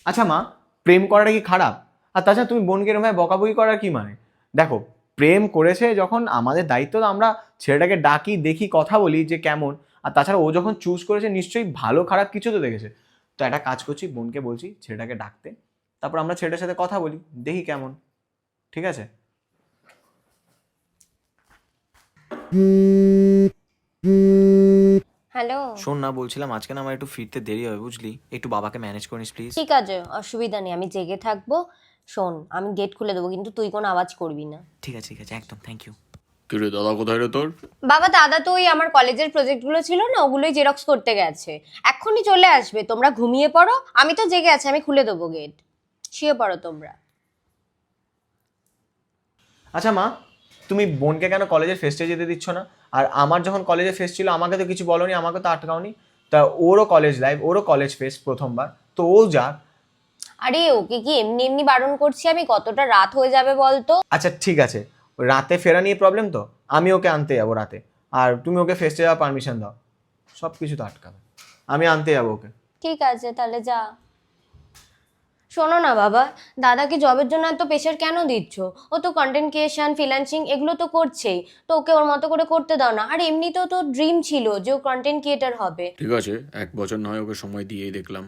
আচ্ছা মা, প্রেম করাটা কি খারাপ? আর তাছাড়া তুমি বোনকে এরকম ভাবে বকাবকি করার কি মানে? দেখো, প্রেম করেছে যখন আমাদের দায়িত্ব তো আমরা ছেলেটাকে ডাকি, দেখি, কথা বলি যে কেমন। আর তাছাড়া ও যখন চুজ করেছে নিশ্চয়ই ভালো খারাপ কিছু তো দেখেছে। তো একটা কাজ করছি, বোনকে বলছি ছেলেটাকে ডাকতে, তারপর আমরা ছেলেটার সাথে কথা বলি, দেখি কেমন। ঠিক আছে? হ্যালো। শোন না, বলছিলাম আজকে না আমার একটু ফিরতে দেরি হবে, বুঝলি? একটু বাবাকে ম্যানেজ করিস প্লিজ। ঠিক আছে, অসুবিধা নেই, আমি জেগে থাকবো। শোন, আমি গেট খুলে দেবো, কিন্তু তুই কোনো আওয়াজ করবি না। ঠিক আছে, ঠিক আছে, একদম, থ্যাংক ইউ। কিরে দাদা, কোথায় রে তোর? বাবা, দাদা তো ওই আমার কলেজের প্রজেক্টগুলো ছিল না, ওগুলোই জেরক্স করতে গেছে। এক্ষুনি চলে আসবে, তোমরা ঘুমিয়ে পড়ো, আমি তো জেগে আছি, আমি খুলে দেবো গেট। শুয়ে পড়ো তোমরা। আচ্ছা মা, তুমি বোনকে কেন কলেজের ফেস্টে যেতে দিচ্ছ না? আর আমার যখন কলেজে ফেস্ট ছিল আমাকে তো কিছু বলোনি, আমাকে তো আটকাওনি। তা ওরও কলেজ লাইফ, ওরও কলেজ ফেস্ট প্রথমবার, তো ও যাক। আরে ওকে কি এমনি এমনি বারণ করছি আমি? কতটা রাত হয়ে যাবে বলতো? আচ্ছা ঠিক আছে, ওই রাতে ফেরা নিয়ে প্রবলেম তো, আমি ওকে আনতে যাবো রাতে। আর তুমি ওকে ফেস্টে যাওয়ার পারমিশন দাও, সব কিছু তো আটকাবে। আমি আনতে যাবো ওকে। ঠিক আছে, তাহলে যা। শোনো না বাবা, দাদাকে জবের জন্য এত প্রেশার কেন দিচ্ছ? ও তো কন্টেন্ট ক্রিয়েশন, ফ্রিল্যান্সিং এগুলো তো করছেই। তো ওকে ওর মতো করে করতে দাও না। আর এমনিতেও তো ড্রিম ছিল যে ও কন্টেন্ট ক্রিয়েটার হবে। ঠিক আছে, 1 বছর নয় ওকে সময় দিয়েই দেখলাম।